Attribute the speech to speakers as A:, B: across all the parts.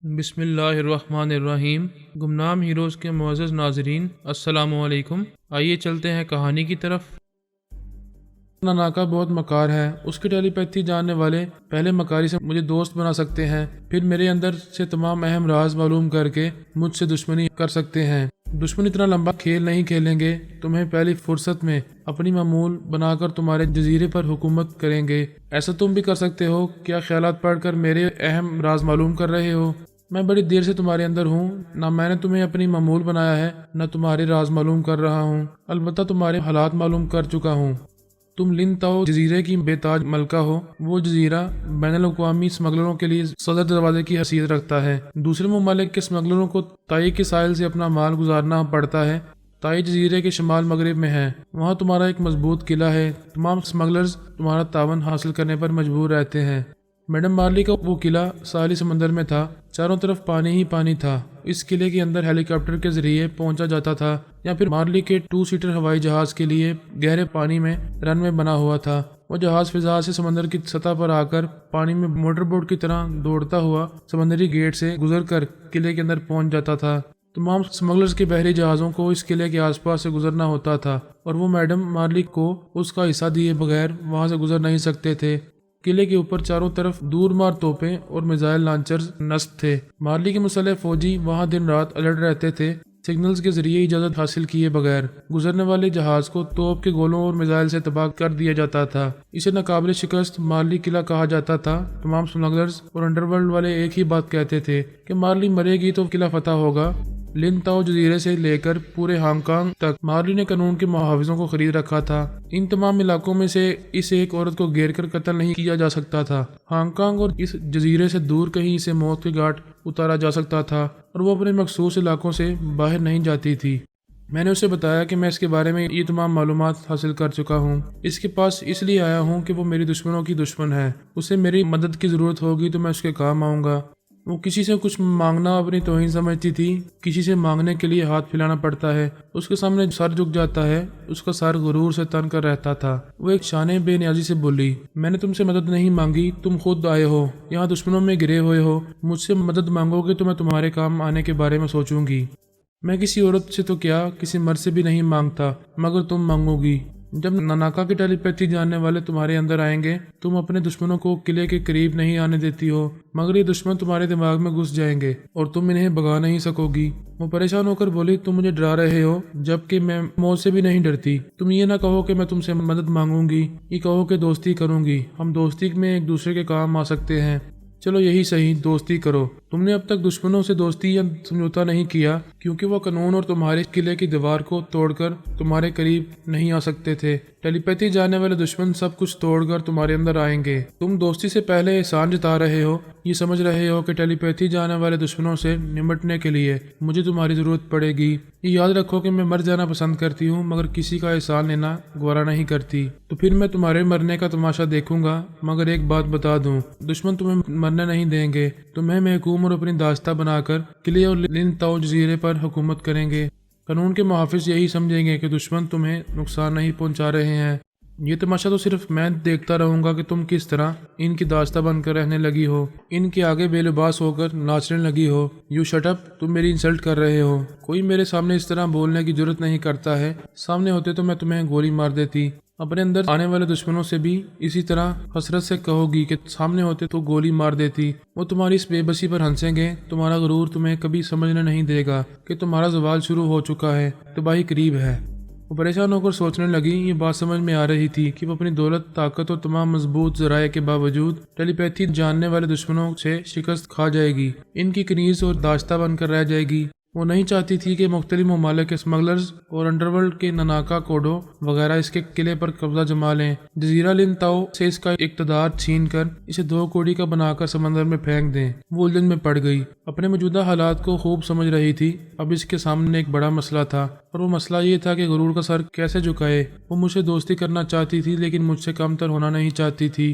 A: بسم اللہ الرحمن الرحیم۔ گمنام ہیروز کے معزز ناظرین، السلام علیکم۔ آئیے چلتے ہیں کہانی کی طرف۔ ناناکا بہت مکار ہے۔ اس کی ٹیلی پیتھی جاننے والے پہلے مکاری سے مجھے دوست بنا سکتے ہیں، پھر میرے اندر سے تمام اہم راز معلوم کر کے مجھ سے دشمنی کر سکتے ہیں۔ دشمن اتنا لمبا کھیل نہیں کھیلیں گے، تمہیں پہلی فرصت میں اپنی معمول بنا کر تمہارے جزیرے پر حکومت کریں گے۔ ایسا تم بھی کر سکتے ہو؟ کیا خیالات پڑھ کر میرے اہم راز معلوم کر رہے ہو؟ میں بڑی دیر سے تمہارے اندر ہوں، نہ میں نے تمہیں اپنی معمول بنایا ہے، نہ تمہارے راز معلوم کر رہا ہوں، البتہ تمہارے حالات معلوم کر چکا ہوں۔ تم لن تاؤ جزیرے کی بے تاج ملکہ ہو۔ وہ جزیرہ بین الاقوامی سمگلروں کے لیے صدر دروازے کی حیثیت رکھتا ہے۔ دوسرے ممالک کے سمگلروں کو تائی کے ساحل سے اپنا مال گزارنا پڑتا ہے۔ تائی جزیرے کے شمال مغرب میں ہے، وہاں تمہارا ایک مضبوط قلعہ ہے۔ تمام سمگلرز تمہارا تعاون حاصل کرنے پر مجبور رہتے ہیں۔ میڈم مارلی کا وہ قلعہ ساحلی سمندر میں تھا، چاروں طرف پانی ہی پانی تھا۔ اس قلعے کے اندر ہیلی کاپٹر کے ذریعے پہنچا جاتا تھا، یا پھر مارلی کے 2 سیٹر ہوائی جہاز کے لیے گہرے پانی میں رن وے بنا ہوا تھا۔ وہ جہاز فضا سے سمندر کی سطح پر آ کر پانی میں موٹر بوٹ کی طرح دوڑتا ہوا سمندری گیٹ سے گزر کر قلعے کے اندر پہنچ جاتا تھا۔ تمام سمگلرز کے بحری جہازوں کو اس قلعے کے آس پاس سے گزرنا ہوتا تھا، اور وہ میڈم مارلی کو اس کا حصہ دیے بغیر وہاں سے گزر نہیں سکتے تھے۔ قلعے کے اوپر چاروں طرف دور مار توپیں اور میزائل لانچرز نصب تھے۔ مارلی کے مسلح فوجی وہاں دن رات الرٹ رہتے تھے، سگنلز کے ذریعے اجازت حاصل کیے بغیر گزرنے والے جہاز کو توپ کے گولوں اور میزائل سے تباہ کر دیا جاتا تھا۔ اسے ناقابل شکست مارلی قلعہ کہا جاتا تھا۔ تمام سمگلرز اور انڈر ورلڈ والے ایک ہی بات کہتے تھے کہ مارلی مرے گی تو قلعہ فتح ہوگا۔ لن تاؤ جزیرے سے لے کر پورے ہانگ کانگ تک مارلی نے قانون کے محافظوں کو خرید رکھا تھا۔ ان تمام علاقوں میں سے اس ایک عورت کو گھیر کر قتل نہیں کیا جا سکتا تھا۔ ہانگ کانگ اور اس جزیرے سے دور کہیں اسے موت کے گھاٹ اتارا جا سکتا تھا، اور وہ اپنے مخصوص علاقوں سے باہر نہیں جاتی تھی۔ میں نے اسے بتایا کہ میں اس کے بارے میں یہ تمام معلومات حاصل کر چکا ہوں۔ اس کے پاس اس لیے آیا ہوں کہ وہ میری دشمنوں کی دشمن ہے۔ اسے میری مدد کی ضرورت ہوگی تو میں اس کے کام آؤں گا۔ وہ کسی سے کچھ مانگنا اپنی توہین سمجھتی تھی۔ کسی سے مانگنے کے لیے ہاتھ پھیلانا پڑتا ہے، اس کے سامنے سر جھک جاتا ہے۔ اس کا سر غرور سے تن کر رہتا تھا۔ وہ ایک شانے بے نیازی سے بولی، میں نے تم سے مدد نہیں مانگی، تم خود آئے ہو، یہاں دشمنوں میں گرے ہوئے ہو۔ مجھ سے مدد مانگو گے تو میں تمہارے کام آنے کے بارے میں سوچوں گی۔ میں کسی عورت سے تو کیا، کسی مرد سے بھی نہیں مانگتا، مگر تم مانگو گی۔ جب ناناکا کی ٹیلی پیتھی جاننے والے تمہارے اندر آئیں گے، تم اپنے دشمنوں کو قلعے کے قریب نہیں آنے دیتی ہو، مگر یہ دشمن تمہارے دماغ میں گھس جائیں گے اور تم انہیں بھگا نہیں سکو گی۔ وہ پریشان ہو کر بولی، تم مجھے ڈرا رہے ہو، جبکہ میں موت سے بھی نہیں ڈرتی۔ تم یہ نہ کہو کہ میں تم سے مدد مانگوں گی، یہ کہو کہ دوستی کروں گی۔ ہم دوستی میں ایک دوسرے کے کام آ سکتے ہیں۔ چلو یہی صحیح، دوستی کرو۔ تم نے اب تک دشمنوں سے دوستی یا سمجھوتا نہیں کیا، کیونکہ وہ قانون اور تمہارے قلعے کی دیوار کو توڑ کر تمہارے قریب نہیں آ سکتے تھے۔ ٹیلی پیتھی جاننے والے دشمن سب کچھ توڑ کر تمہارے اندر آئیں گے۔ تم دوستی سے پہلے احسان جتا رہے ہو، یہ سمجھ رہے ہو کہ ٹیلی پیتھی جاننے والے دشمنوں سے نمٹنے کے لیے مجھے تمہاری ضرورت پڑے گی۔ یہ یاد رکھو کہ میں مر جانا پسند کرتی ہوں، مگر کسی کا احسان لینا گوارا نہیں کرتی۔ تو پھر میں تمہارے مرنے کا تماشا دیکھوں گا، مگر ایک بات بتا دوں، دشمن تمہیں مرنے نہیں دیں گے۔ تمہیں محکوم اور اپنی داستہ بنا کر قلعے اور لن تاؤ جزیرے پر حکومت کریں گے۔ قانون کے محافظ یہی سمجھیں گے کہ دشمن تمہیں نقصان نہیں پہنچا رہے ہیں۔ یہ تماشا تو صرف میں دیکھتا رہوں گا کہ تم کس طرح ان کی داستہ بن کر رہنے لگی ہو، ان کے آگے بے لباس ہو کر ناچنے لگی ہو۔ یو شٹ اپ، تم میری انسلٹ کر رہے ہو۔ کوئی میرے سامنے اس طرح بولنے کی جرت نہیں کرتا ہے۔ سامنے ہوتے تو میں تمہیں گولی مار دیتی۔ اپنے اندر آنے والے دشمنوں سے بھی اسی طرح حسرت سے کہو گی کہ سامنے ہوتے تو گولی مار دیتی۔ وہ تمہاری اس بے بسی پر ہنسیں گے۔ تمہارا غرور تمہیں کبھی سمجھنے نہیں دے گا کہ تمہارا زوال شروع ہو چکا ہے، تباہی قریب ہے۔ وہ پریشان ہو کر سوچنے لگی۔ یہ بات سمجھ میں آ رہی تھی کہ وہ اپنی دولت، طاقت اور تمام مضبوط ذرائع کے باوجود ٹیلی پیتھی جاننے والے دشمنوں سے شکست کھا جائے گی، ان کی کنیز اور داستہ بن کر رہ جائے گی۔ وہ نہیں چاہتی تھی کہ مختلف ممالک کے سمگلرز اور انڈر ورلڈ کے ناناکا کوڈو وغیرہ اس کے قلعے پر قبضہ جما لیں، جزیرہ لن تاؤ سے اس کا اقتدار چھین کر اسے 2 کوڑی کا بنا کر سمندر میں پھینک دیں۔ وہ الجھن میں پڑ گئی، اپنے موجودہ حالات کو خوب سمجھ رہی تھی۔ اب اس کے سامنے ایک بڑا مسئلہ تھا، اور وہ مسئلہ یہ تھا کہ غرور کا سر کیسے جھکائے۔ وہ مجھ سے دوستی کرنا چاہتی تھی، لیکن مجھ سے کم تر ہونا نہیں چاہتی تھی۔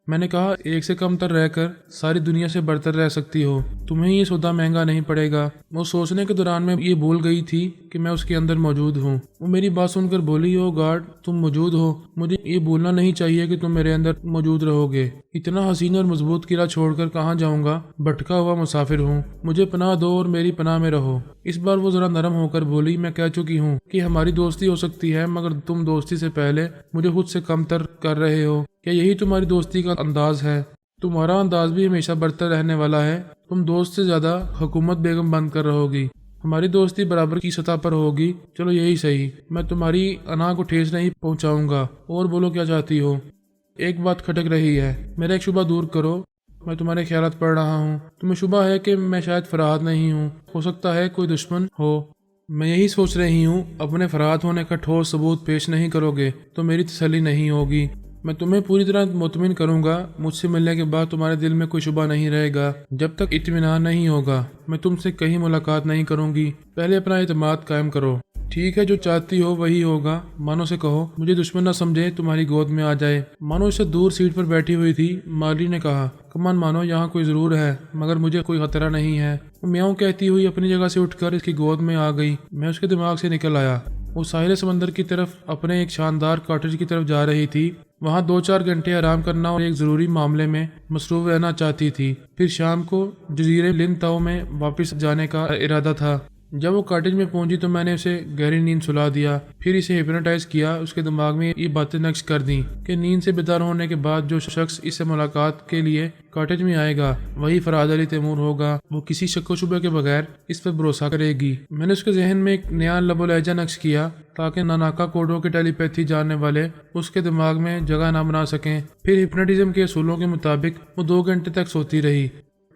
A: میں نے کہا ایک سے کم تر رہ کر ساری دنیا سے برتر رہ سکتی ہو، تمہیں یہ سودا مہنگا نہیں پڑے گا۔ وہ سوچنے کے دوران میں یہ بھول گئی تھی کہ میں اس کے اندر موجود ہوں۔ وہ میری بات سن کر بولی، او گارڈ تم موجود ہو، مجھے یہ بھولنا نہیں چاہیے کہ تم میرے اندر موجود رہو گے۔ اتنا حسین اور مضبوط قلعہ چھوڑ کر کہاں جاؤں گا، بھٹکا ہوا مسافر ہوں، مجھے پناہ دو اور میری پناہ میں رہو۔ اس بار وہ ذرا نرم ہو کر بولی، میں کہہ چکی ہوں کہ ہماری دوستی ہو سکتی ہے، مگر تم دوستی سے پہلے مجھے خود سے کم تر کر رہے ہو۔ کیا یہی تمہاری دوستی کا انداز ہے؟ تمہارا انداز بھی ہمیشہ برتر رہنے والا ہے۔ تم دوست سے زیادہ حکومت بیگم بن کر رہو گی، ہماری دوستی برابر کی سطح پر ہوگی۔ چلو یہی صحیح، میں تمہاری انا کو ٹھیس نہیں پہنچاؤں گا۔ اور بولو کیا چاہتی ہو؟ ایک بات کھٹک رہی ہے، میرا ایک شبہ دور کرو، میں تمہارے خیالات پڑھ رہا ہوں۔ تمہیں شبہ ہے کہ میں شاید فرحات نہیں ہوں، ہو سکتا ہے کوئی دشمن ہو۔ میں یہی سوچ رہی ہوں، اپنے فرحات ہونے کا ٹھوس ثبوت پیش نہیں کرو گے تو میری تسلی نہیں ہوگی۔ میں تمہیں پوری طرح مطمئن کروں گا، مجھ سے ملنے کے بعد تمہارے دل میں کوئی شبہ نہیں رہے گا۔ جب تک اطمینان نہیں ہوگا میں تم سے کہیں ملاقات نہیں کروں گی۔ پہلے اپنا اعتماد قائم کرو۔ ٹھیک ہے، جو چاہتی ہو وہی ہوگا۔ مانو سے کہو مجھے دشمن نہ سمجھے، تمہاری گود میں آ جائے۔ مانو اس سے دور سیٹ پر بیٹھی ہوئی تھی۔ مارلی نے کہا، کمان مانو یہاں کوئی ضرور ہے، مگر مجھے کوئی خطرہ نہیں ہے۔ وہ میاؤں کہتی ہوئی اپنی جگہ سے اٹھ کر اس کی گود میں آ گئی۔ میں اس کے دماغ سے نکل آیا۔ وہ ساحل سمندر کی طرف اپنے ایک شاندار کاٹیج کی طرف جا رہی تھی۔ وہاں 2-4 گھنٹے آرام کرنا اور ایک ضروری معاملے میں مصروف رہنا چاہتی تھی۔ پھر شام کو جزیرے لن تاؤ میں واپس جانے کا ارادہ تھا۔ جب وہ کاٹیج میں پہنچی تو میں نے اسے گہری نیند سلا دیا، پھر اسے ہپنوٹائز کیا۔ اس کے دماغ میں یہ باتیں نقش کر دیں کہ نیند سے بیدار ہونے کے بعد جو شخص اس سے ملاقات کے لیے کاٹیج میں آئے گا وہی فرحات علی تیمور ہوگا۔ وہ کسی شک و شبہ کے بغیر اس پر بھروسہ کرے گی۔ میں نے اس کے ذہن میں ایک نیا لب و لہجہ نقش کیا تاکہ ناناکا کوڈو کے ٹیلی پیتھی جاننے والے اس کے دماغ میں جگہ نہ بنا سکیں۔ پھر ہپنوٹزم کے اصولوں کے مطابق وہ 2 گھنٹے تک سوتی رہی۔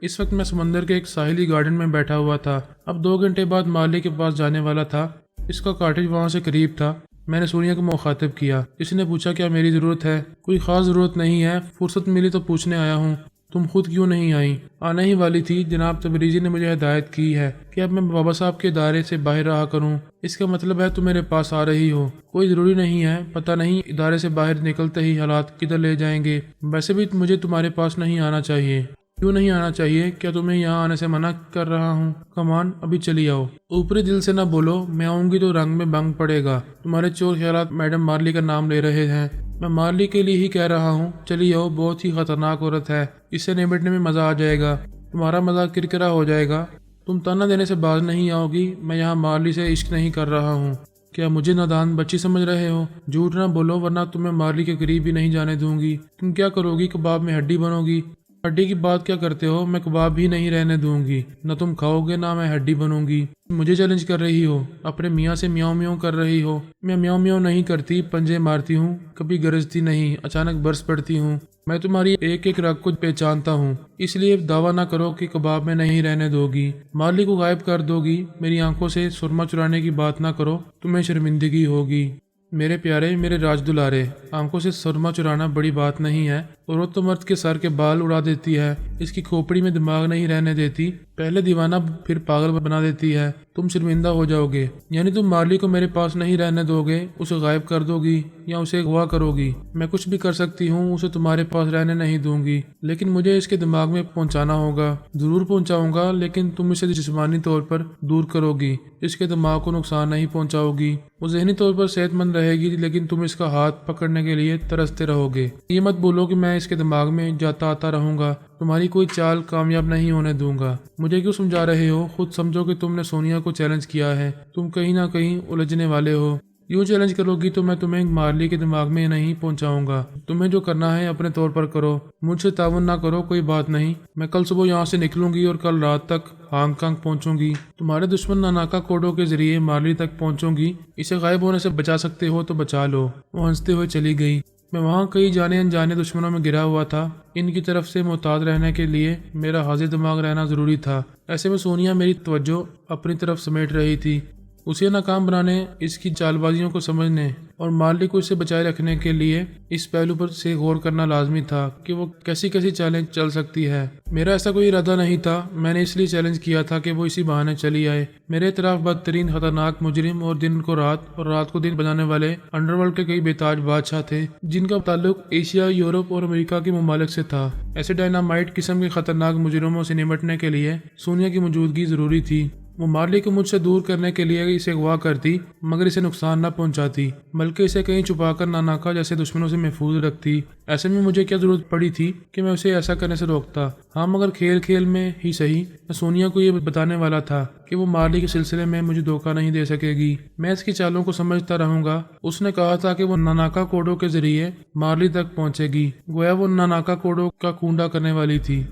A: اس وقت میں سمندر کے ایک ساحلی گارڈن میں بیٹھا ہوا تھا۔ اب 2 گھنٹے بعد مارلی کے پاس جانے والا تھا۔ اس کا کاٹیج وہاں سے قریب تھا۔ میں نے سونیا کو مخاطب کیا۔ اس نے پوچھا، کیا میری ضرورت ہے؟ کوئی خاص ضرورت نہیں ہے، فرصت ملی تو پوچھنے آیا ہوں۔ تم خود کیوں نہیں آئی؟ آنے ہی والی تھی، جناب تبریزی نے مجھے ہدایت کی ہے کہ اب میں بابا صاحب کے ادارے سے باہر رہا کروں۔ اس کا مطلب ہے تم میرے پاس آ رہی ہو؟ کوئی ضروری نہیں ہے، پتہ نہیں ادارے سے باہر نکلتے ہی حالات کدھر لے جائیں گے۔ ویسے بھی مجھے تمہارے پاس نہیں آنا چاہیے۔ کیوں نہیں آنا چاہیے؟ کیا تمہیں یہاں آنے سے منع کر رہا ہوں؟ کمان ابھی چلی آؤ۔ اوپری دل سے نہ بولو، میں آؤں گی تو رنگ میں بنگ پڑے گا۔ تمہارے چور خیالات میڈم مارلی کا نام لے رہے ہیں۔ میں مارلی کے لیے ہی کہہ رہا ہوں، چلی آؤ، بہت ہی خطرناک عورت ہے، اس سے نمٹنے میں مزہ آ جائے گا، تمہارا مزہ کرکرا ہو جائے گا، تم تانا دینے سے باز نہیں آؤ گی۔ میں یہاں مارلی سے عشق نہیں کر رہا ہوں۔ کیا مجھے نادان بچی سمجھ رہے ہو؟ جھوٹ نہ بولو ورنہ تمہیں مارلی کے قریب بھی نہیں جانے دوں گی۔ تم کیا کرو گی؟ کباب میں ہڈی بنو گی؟ ہڈی کی بات کیا کرتے ہو؟ میں کباب ہی نہیں رہنے دوں گی، نہ تم کھاؤ گے نہ میں ہڈی بنوں گی۔ مجھے چیلنج کر رہی ہو، اپنے میاں سے میاؤں میاؤں کر رہی ہو۔ میں میاؤں میاؤں نہیں کرتی، پنجے مارتی ہوں، کبھی گرجتی نہیں، اچانک برس پڑتی ہوں۔ میں تمہاری ایک ایک رگ کو پہچانتا ہوں، اس لیے دعویٰ نہ کرو کہ کباب میں نہیں رہنے دو گی، مارلی کو غائب کر دو گی۔ میری آنکھوں سے سرما چرانے کی بات نہ کرو، تمہیں شرمندگی ہوگی۔ میرے پیارے، میرے راج دلارے، آنکھوں سے سرما چرانا بڑی بات نہیں ہے۔ عورت تو مرد کے سر کے بال اڑا دیتی ہے، اس کی کھوپڑی میں دماغ نہیں رہنے دیتی، پہلے دیوانہ پھر پاگل بنا دیتی ہے۔ تم شرمندہ ہو جاؤ گے، یعنی تم مارلی کو میرے پاس نہیں رہنے دو گے، اسے غائب کر دو گی یا اسے اغوا کرو گی۔ میں کچھ بھی کر سکتی ہوں، اسے تمہارے پاس رہنے نہیں دوں گی، لیکن مجھے اس کے دماغ میں پہنچانا ہوگا۔ ضرور پہنچاؤں گا، لیکن تم اسے جسمانی طور پر دور کرو گی، اس کے دماغ کو نقصان نہیں پہنچاؤ گی۔ وہ ذہنی طور پر صحت مند رہے گی، لیکن تم اس کا ہاتھ پکڑنے کے لیے ترستے رہو گے۔ یہ مت بولو کہ میں اس کے دماغ میں جاتا آتا رہوں گا، تمہاری کوئی چال کامیاب نہیں ہونے دوں گا۔ مجھے کیوں سمجھا رہے ہو؟ خود سمجھو کہ تم نے سونیا کو چیلنج کیا ہے، تم کہیں نہ کہیں الجھنے والے ہو۔ یوں چیلنج کرو گی تو میں تمہیں مارلی کے دماغ میں نہیں پہنچاؤں گا۔ تمہیں جو کرنا ہے اپنے طور پر کرو، مجھ سے تعاون نہ کرو، کوئی بات نہیں۔ میں کل صبح یہاں سے نکلوں گی اور کل رات تک ہانگ کانگ پہنچوں گی۔ تمہارے دشمن ناناکا کوڈو کے ذریعے مارلی تک پہنچوں گی، اسے غائب ہونے سے بچا سکتے ہو تو بچا لو۔ وہ ہنستے ہوئے چلی گئی۔ میں وہاں کئی جانے انجانے دشمنوں میں گرا ہوا تھا، ان کی طرف سے محتاط رہنے کے لیے میرا حاضر دماغ رہنا ضروری تھا۔ ایسے میں سونیا میری توجہ اپنی طرف سمیٹ رہی تھی۔ اسے ناکام بنانے، اس کی چال بازیوں کو سمجھنے اور مارلی کو اسے بچائے رکھنے کے لیے اس پہلو پر سے غور کرنا لازمی تھا کہ وہ کیسی کیسی چالیں چل سکتی ہے۔ میرا ایسا کوئی ارادہ نہیں تھا، میں نے اس لیے چیلنج کیا تھا کہ وہ اسی بہانے چلی آئے۔ میرے اطراف بدترین خطرناک مجرم اور دن کو رات اور رات کو دن بنانے والے انڈر ورلڈ کے کئی بےتاج بادشاہ تھے جن کا تعلق ایشیا، یورپ اور امریکہ کے ممالک سے تھا۔ ایسے ڈائنامائٹ قسم کے خطرناک مجرموں سے نمٹنے کے لیے سونیا کی موجودگی ضروری تھی۔ وہ مارلی کو مجھ سے دور کرنے کے لیے اسے اغوا کرتی مگر اسے نقصان نہ پہنچاتی، بلکہ اسے کہیں چھپا کر ناناکا جیسے دشمنوں سے محفوظ رکھتی۔ ایسے میں مجھے کیا ضرورت پڑی تھی کہ میں اسے ایسا کرنے سے روکتا؟ ہاں، مگر کھیل کھیل میں ہی صحیح، میں سونیا کو یہ بتانے والا تھا کہ وہ مارلی کے سلسلے میں مجھے دھوکہ نہیں دے سکے گی۔ میں اس کی چالوں کو سمجھتا رہوں گا۔ اس نے کہا تھا کہ وہ ناناکا کوڈو کے ذریعے مارلی تک پہنچے گی، گویا وہ ناناکا کوڈو کا کونڈا کرنے والی تھی۔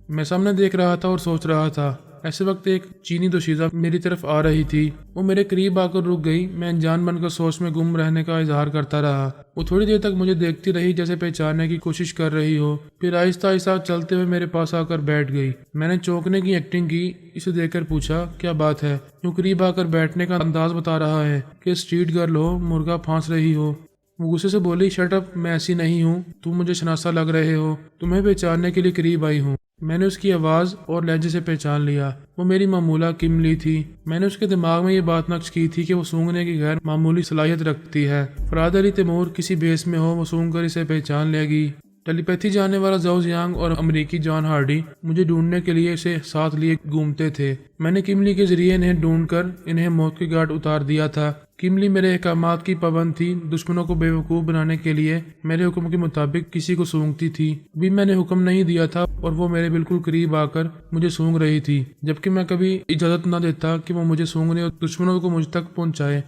A: میں سامنے دیکھ رہا تھا اور سوچ رہا تھا۔ ایسے وقت ایک چینی دوشیزہ میری طرف آ رہی تھی۔ وہ میرے قریب آ کر رک گئی۔ میں انجان بن کر سوچ میں گم رہنے کا اظہار کرتا رہا۔ وہ تھوڑی دیر تک مجھے دیکھتی رہی جیسے پہچاننے کی کوشش کر رہی ہو، پھر آہستہ آہستہ چلتے ہوئے میرے پاس آ کر بیٹھ گئی۔ میں نے چونکنے کی ایکٹنگ کی، اسے دیکھ کر پوچھا، کیا بات ہے؟ یوں قریب آ کر بیٹھنے کا انداز بتا رہا ہے کہ اسٹریٹ گرل ہو، مرغا پھانس رہی ہو۔ وہ غصے سے بولی، شٹ اپ، میں ایسی نہیں ہوں، تم مجھے شناسا لگ رہے ہو، تمہیں پہچاننے کے لیے قریب آئی ہوں۔ میں نے اس کی آواز اور لہجے سے پہچان لیا، وہ میری معمولہ کملی تھی۔ میں نے اس کے دماغ میں یہ بات نقش کی تھی کہ وہ سونگھنے کی غیر معمولی صلاحیت رکھتی ہے۔ فراد علی تیمور کسی بھیس میں ہو، وہ سونگھ کر اسے پہچان لے گی۔ ٹیلی پیتھی جاننے والا زاؤ زیانگ اور امریکی جان ہارڈی مجھے ڈھونڈنے کے لیے اسے ساتھ لیے گھومتے تھے۔ میں نے کملی کے ذریعے انہیں ڈھونڈ کر انہیں موت کے گھاٹ اتار دیا تھا۔ کملی میرے احکامات کی پابند تھی، دشمنوں کو بے وقوف بنانے کے لیے میرے حکم کے مطابق کسی کو سونگتی تھی۔ ابھی میں نے حکم نہیں دیا تھا اور وہ میرے بالکل قریب آ کر مجھے سونگ رہی تھی، جبکہ میں کبھی اجازت نہ دیتا کہ وہ مجھے سونگنے اور دشمنوں کو مجھ تک پہنچائے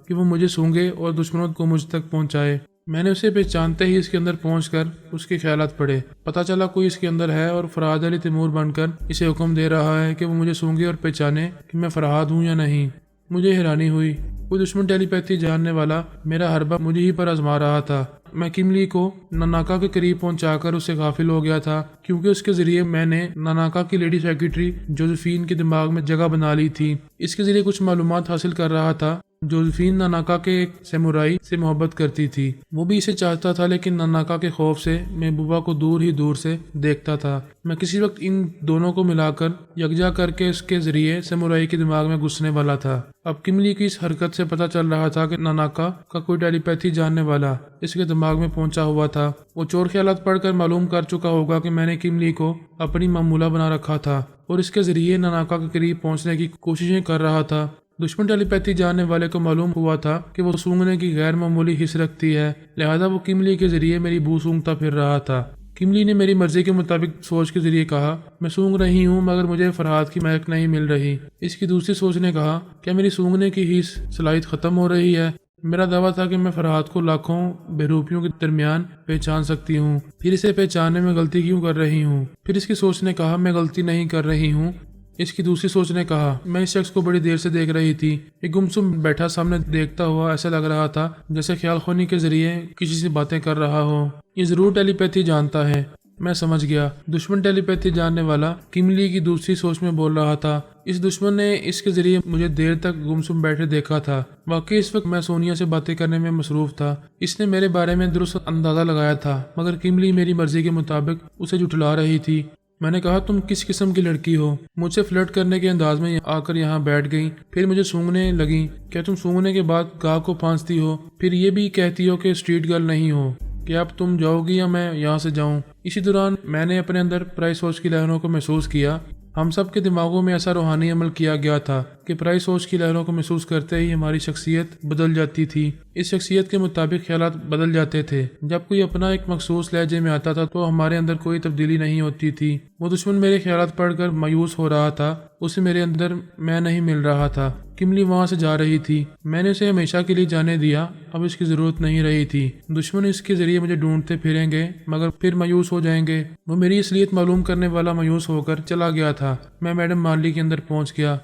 A: کہ وہ مجھے سونگے اور دشمنوں کو مجھ تک پہنچائے۔ میں نے اسے پہچانتے ہی اس کے اندر پہنچ کر اس کے خیالات پڑھے۔ پتہ چلا کوئی اس کے اندر ہے اور فرحاد علی تیمور بن کر اسے حکم دے رہا ہے کہ وہ مجھے سونگے اور پہچانے کہ میں فرحاد ہوں یا نہیں۔ مجھے حیرانی ہوئی، کوئی دشمن ٹیلی پیتھی جاننے والا میرا حربہ مجھے ہی پر آزما رہا تھا۔ میں کملی کو ناناکا کے قریب پہنچا کر اس سے غافل ہو گیا تھا، کیونکہ اس کے ذریعے میں نے ناناکا کی لیڈی سیکریٹری جوزفین کے دماغ میں جگہ بنا لی تھی۔ اس کے ذریعے کچھ معلومات حاصل کر رہا تھا۔ جوزفین ناناکا کے ایک سیمورائی سے محبت کرتی تھی، وہ بھی اسے چاہتا تھا، لیکن ناناکا کے خوف سے محبوبہ کو دور سے دیکھتا تھا۔ میں کسی وقت ان دونوں کو ملا کر یکجا کر کے اس کے ذریعے سیمورائی کے دماغ میں گھسنے والا تھا۔ اب کملی کی اس حرکت سے پتہ چل رہا تھا کہ ناناکا کا کوئی ٹیلی پیتھی جاننے والا اس کے دماغ میں پہنچا ہوا تھا۔ وہ چور خیالات پڑھ کر معلوم کر چکا ہوگا کہ میں نے کملی کو اپنی معمولہ بنا رکھا تھا اور اس کے ذریعے ناناکا کے قریب پہنچنے کی کوششیں کر رہا تھا۔ دشمن ٹیلی پیتھی جاننے والے کو معلوم ہوا تھا کہ وہ سونگنے کی غیر معمولی حس رکھتی ہے، لہذا وہ کملی کے ذریعے میری بو سونگتا پھر رہا تھا۔ کملی نے میری مرضی کے مطابق سوچ کے ذریعے کہا، میں سونگ رہی ہوں مگر مجھے فرحاد کی مہک نہیں مل رہی۔ اس کی دوسری سوچ نے کہا، کیا میری سونگنے کی حس صلاحیت ختم ہو رہی ہے؟ میرا دعویٰ تھا کہ میں فرحاد کو لاکھوں بہروپیوں کے درمیان پہچان سکتی ہوں، پھر اسے پہچاننے میں غلطی کیوں کر رہی ہوں؟ پھر اس کی سوچ نے کہا، میں غلطی نہیں کر رہی ہوں۔ اس کی دوسری سوچ نے کہا، میں اس شخص کو بڑی دیر سے دیکھ رہی تھی، ایک گمسم بیٹھا سامنے دیکھتا ہوا ایسا لگ رہا تھا جیسے خیال خونی کے ذریعے کسی سے باتیں کر رہا ہو۔ یہ ضرور ٹیلی پیتھی جانتا ہے۔ میں سمجھ گیا، دشمن ٹیلی پیتھی جاننے والا کملی کی دوسری سوچ میں بول رہا تھا۔ اس دشمن نے اس کے ذریعے مجھے دیر تک گمسم بیٹھے دیکھا تھا۔ واقعی اس وقت میں سونیا سے باتیں کرنے میں مصروف تھا۔ اس نے میرے بارے میں درست اندازہ لگایا تھا، مگر کملی میری مرضی کے مطابق اسے جھٹلا رہی تھی۔ میں نے کہا، تم کس قسم کی لڑکی ہو؟ مجھ سے فلرٹ کرنے کے انداز میں آ کر یہاں بیٹھ گئی، پھر مجھے سونگنے لگیں۔ کیا تم سونگنے کے بعد گاہ کو پھانستی ہو، پھر یہ بھی کہتی ہو کہ اسٹریٹ گرل نہیں ہو؟ کہ اب تم جاؤ گی یا میں یہاں سے جاؤں؟ اسی دوران میں نے اپنے اندر پرائی سوچ کی لہروں کو محسوس کیا۔ ہم سب کے دماغوں میں ایسا روحانی عمل کیا گیا تھا کہ پرائی سوچ کی لہروں کو محسوس کرتے ہی ہماری شخصیت بدل جاتی تھی۔ اس شخصیت کے مطابق خیالات بدل جاتے تھے۔ جب کوئی اپنا ایک مخصوص لہجے میں آتا تھا تو ہمارے اندر کوئی تبدیلی نہیں ہوتی تھی۔ وہ دشمن میرے خیالات پڑھ کر مایوس ہو رہا تھا، اسے میرے اندر میں نہیں مل رہا تھا۔ کملی وہاں سے جا رہی تھی، میں نے اسے ہمیشہ کے لیے جانے دیا، اب اس کی ضرورت نہیں رہی تھی۔ دشمن اس کے ذریعے مجھے ڈھونڈتے پھریں گے مگر پھر مایوس ہو جائیں گے۔ وہ میری اصلیت معلوم کرنے والا مایوس ہو کر چلا گیا تھا۔ میں میڈم مارلی کے اندر پہنچ گیا۔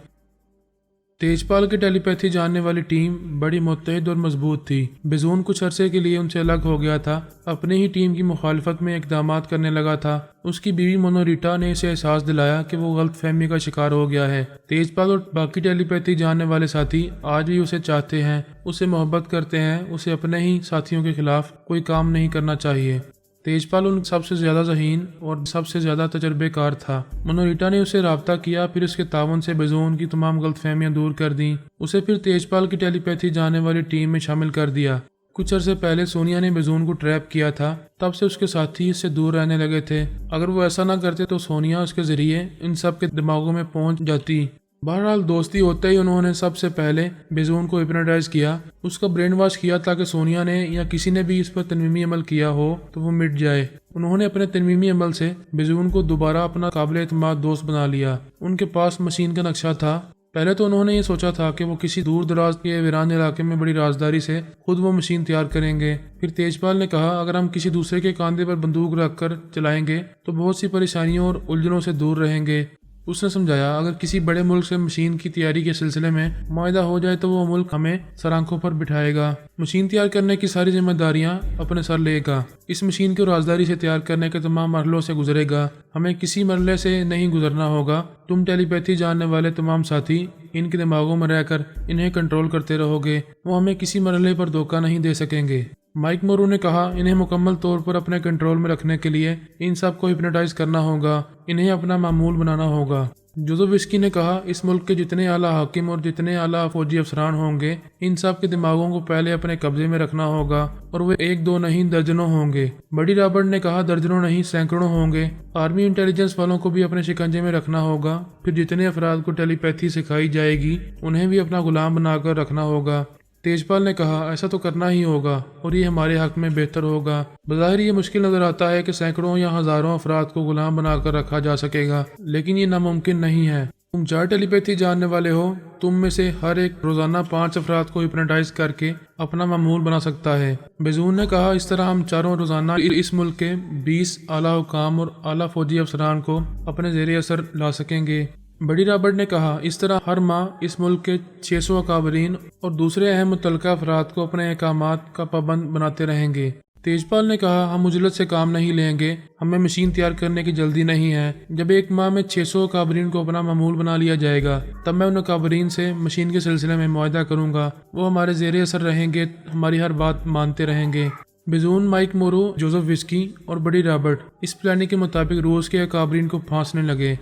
A: تیجپال کی ٹیلی پیتھی جاننے والی ٹیم بڑی متحد اور مضبوط تھی۔ بیزون کچھ عرصے کے لیے ان سے الگ ہو گیا تھا، اپنی ہی ٹیم کی مخالفت میں اقدامات کرنے لگا تھا۔ اس کی بیوی مونوریٹا نے اسے احساس دلایا کہ وہ غلط فہمی کا شکار ہو گیا ہے۔ تیجپال اور باقی ٹیلی پیتھی جاننے والے ساتھی آج بھی اسے چاہتے ہیں، اسے محبت کرتے ہیں، اسے اپنے ہی ساتھیوں کے خلاف کوئی کام نہیں کرنا چاہیے۔ تیجپال ان سب سے زیادہ ذہین اور سب سے زیادہ تجربے کار تھا۔ مونوریٹا نے اسے رابطہ کیا، پھر اس کے تعاون سے بیزون کی تمام غلط فہمیاں دور کر دیں۔ اسے پھر تیجپال کی ٹیلی پیتھی جاننے والی ٹیم میں شامل کر دیا۔ کچھ عرصے پہلے سونیا نے بیزون کو ٹریپ کیا تھا، تب سے اس کے ساتھی اس سے دور رہنے لگے تھے۔ اگر وہ ایسا نہ کرتے تو سونیا اس کے ذریعے ان سب کے دماغوں میں پہنچ جاتی۔ بہرحال دوستی ہوتے ہی انہوں نے سب سے پہلے بیزون کو ہپنوٹائز کیا، اس کا برین واش کیا تاکہ سونیا نے یا کسی نے بھی اس پر تنویمی عمل کیا ہو تو وہ مٹ جائے۔ انہوں نے اپنے تنویمی عمل سے بیزون کو دوبارہ اپنا قابل اعتماد دوست بنا لیا۔ ان کے پاس مشین کا نقشہ تھا۔ پہلے تو انہوں نے یہ سوچا تھا کہ وہ کسی دور دراز کے ویران علاقے میں بڑی رازداری سے خود وہ مشین تیار کریں گے۔ پھر تیجپال نے کہا اگر ہم کسی دوسرے کے کاندھے پر بندوق رکھ کر چلائیں گے تو بہت سی پریشانیوں اور الجھنوں سے دور رہیں گے۔ اس نے سمجھایا اگر کسی بڑے ملک سے مشین کی تیاری کے سلسلے میں معاہدہ ہو جائے تو وہ ملک ہمیں سر آنکھوں پر بٹھائے گا، مشین تیار کرنے کی ساری ذمہ داریاں اپنے سر لے گا، اس مشین کو رازداری سے تیار کرنے کے تمام مرحلوں سے گزرے گا، ہمیں کسی مرحلے سے نہیں گزرنا ہوگا۔ تم ٹیلی پیتھی جاننے والے تمام ساتھی ان کے دماغوں میں رہ کر انہیں کنٹرول کرتے رہو گے، وہ ہمیں کسی مرحلے پر دھوکہ نہیں دے سکیں گے۔ مائک مورو نے کہا انہیں مکمل طور پر اپنے کنٹرول میں رکھنے کے لیے ان سب کو ہپنوٹائز کرنا ہوگا، انہیں اپنا معمول بنانا ہوگا۔ جوزوفسکی نے کہا اس ملک کے جتنے اعلیٰ حاکم اور جتنے اعلیٰ فوجی افسران ہوں گے ان سب کے دماغوں کو پہلے اپنے قبضے میں رکھنا ہوگا، اور وہ ایک دو نہیں درجنوں ہوں گے۔ بڑی رابرٹ نے کہا درجنوں نہیں سینکڑوں ہوں گے۔ آرمی انٹیلیجنس والوں کو بھی اپنے شکنجے میں رکھنا ہوگا، پھر جتنے افراد کو ٹیلی پیتھی سکھائی جائے گی انہیں بھی اپنا غلام بنا کر رکھنا ہوگا۔ تیجپال نے کہا ایسا تو کرنا ہی ہوگا اور یہ ہمارے حق میں بہتر ہوگا۔ بظاہر یہ مشکل نظر آتا ہے کہ سینکڑوں یا ہزاروں افراد کو غلام بنا کر رکھا جا سکے گا، لیکن یہ ناممکن نہیں ہے۔ تم 4 ٹیلی پیتھی جاننے والے ہو، تم میں سے ہر ایک روزانہ 5 افراد کو ہپنوٹائز کر کے اپنا معمول بنا سکتا ہے۔ بیزون نے کہا اس طرح ہم چاروں روزانہ اس ملک کے 20 اعلیٰ حکام اور اعلیٰ فوجی افسران کو اپنے زیر اثر لا سکیں گے۔ بڑی رابرٹ نے کہا اس طرح ہر ماہ اس ملک کے 600 اکابرین اور دوسرے اہم متعلقہ افراد کو اپنے احکامات کا پابند بناتے رہیں گے۔ تیجپال نے کہا ہم عجلت سے کام نہیں لیں گے، ہمیں مشین تیار کرنے کی جلدی نہیں ہے۔ جب ایک ماہ میں 600 اکابرین کو اپنا معمول بنا لیا جائے گا تب میں ان اکابرین سے مشین کے سلسلے میں معاہدہ کروں گا، وہ ہمارے زیر اثر رہیں گے، ہماری ہر بات مانتے رہیں گے۔ بیزون، مائک مورو، جوزوفسکی اور بڑی رابرٹ اس پلاننگ کے مطابق روس کے اکابرین کو پھانسنے لگے۔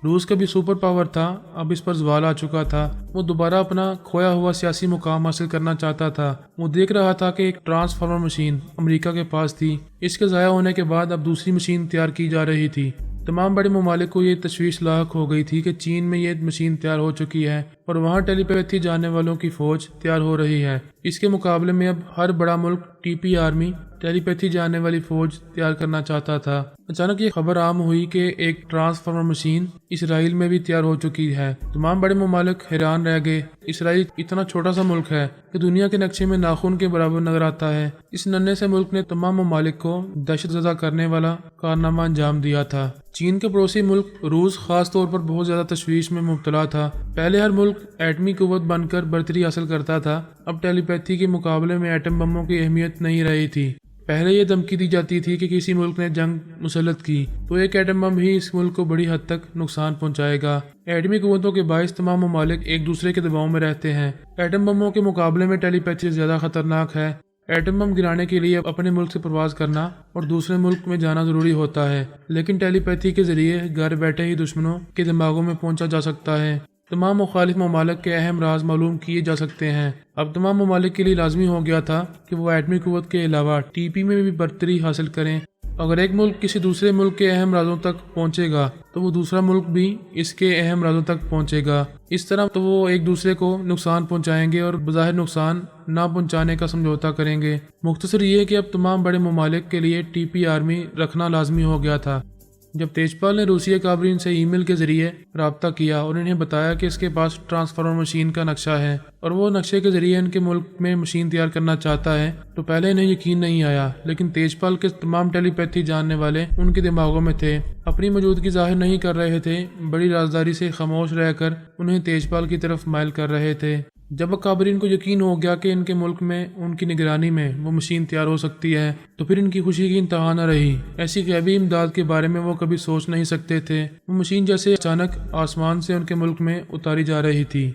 A: روس کا بھی سپر پاور تھا، اب اس پر زوال آ چکا تھا۔ وہ دوبارہ اپنا کھویا ہوا سیاسی مقام حاصل کرنا چاہتا تھا۔ وہ دیکھ رہا تھا کہ ایک ٹرانسفارمر مشین امریکہ کے پاس تھی، اس کے ضائع ہونے کے بعد اب دوسری مشین تیار کی جا رہی تھی۔ تمام بڑے ممالک کو یہ تشویش لاحق ہو گئی تھی کہ چین میں یہ مشین تیار ہو چکی ہے اور وہاں ٹیلی پیتھی جاننے والوں کی فوج تیار ہو رہی ہے۔ اس کے مقابلے میں اب ہر بڑا ملک ٹی پی آرمی ٹیلی پیتھی جاننے والی فوج تیار کرنا چاہتا تھا۔ اچانک یہ خبر عام ہوئی کہ ایک ٹرانسفارمر مشین اسرائیل میں بھی تیار ہو چکی ہے۔ تمام بڑے ممالک حیران رہ گئے۔ اسرائیل اتنا چھوٹا سا ملک ہے کہ دنیا کے نقشے میں ناخن کے برابر نظر آتا ہے۔ اس ننھے سے ملک نے تمام ممالک کو دہشت زدہ کرنے والا کارنامہ انجام دیا تھا۔ چین کے پڑوسی ملک روس خاص طور پر بہت زیادہ تشویش میں مبتلا تھا۔ پہلے ہر ملک ایٹمی قوت بن کر برتری حاصل کرتا تھا، اب ٹیلی پیتھی کے مقابلے میں ایٹم بموں کی اہمیت نہیں رہی تھی۔ پہلے یہ دھمکی دی جاتی تھی کہ کسی ملک نے جنگ مسلط کی تو ایک ایٹم بم ہی اس ملک کو بڑی حد تک نقصان پہنچائے گا۔ ایٹمی قوتوں کے باعث تمام ممالک ایک دوسرے کے دباؤ میں رہتے ہیں۔ ایٹم بموں کے مقابلے میں ٹیلی پیتھی زیادہ خطرناک ہے۔ ایٹم بم گرانے کے لیے اپنے ملک سے پرواز کرنا اور دوسرے ملک میں جانا ضروری ہوتا ہے، لیکن ٹیلی پیتھی کے ذریعے گھر بیٹھے ہی دشمنوں کے دماغوں میں پہنچا جا سکتا ہے۔ تمام مخالف ممالک کے اہم راز معلوم کیے جا سکتے ہیں۔ اب تمام ممالک کے لیے لازمی ہو گیا تھا کہ وہ ایٹمی قوت کے علاوہ ٹی پی میں بھی برتری حاصل کریں۔ اگر ایک ملک کسی دوسرے ملک کے اہم رازوں تک پہنچے گا تو وہ دوسرا ملک بھی اس کے اہم رازوں تک پہنچے گا۔ اس طرح تو وہ ایک دوسرے کو نقصان پہنچائیں گے اور بظاہر نقصان نہ پہنچانے کا سمجھوتا کریں گے۔ مختصر یہ کہ اب تمام بڑے ممالک کے لیے ٹی پی آرمی رکھنا لازمی ہو گیا تھا۔ جب تیجپال نے روسی کابرین سے ای میل کے ذریعے رابطہ کیا اور انہیں بتایا کہ اس کے پاس ٹرانسفارمر مشین کا نقشہ ہے اور وہ نقشے کے ذریعے ان کے ملک میں مشین تیار کرنا چاہتا ہے، تو پہلے انہیں یقین نہیں آیا، لیکن تیجپال کے تمام ٹیلی پیتھی جاننے والے ان کے دماغوں میں تھے، اپنی موجودگی ظاہر نہیں کر رہے تھے، بڑی رازداری سے خاموش رہ کر انہیں تیجپال کی طرف مائل کر رہے تھے۔ جب اکابرین کو یقین ہو گیا کہ ان کے ملک میں ان کی نگرانی میں وہ مشین تیار ہو سکتی ہے، تو پھر ان کی خوشی کی انتہا نہ رہی۔ ایسی غیبی امداد کے بارے میں وہ کبھی سوچ نہیں سکتے تھے۔ وہ مشین جیسے اچانک آسمان سے ان کے ملک میں اتاری جا رہی تھی۔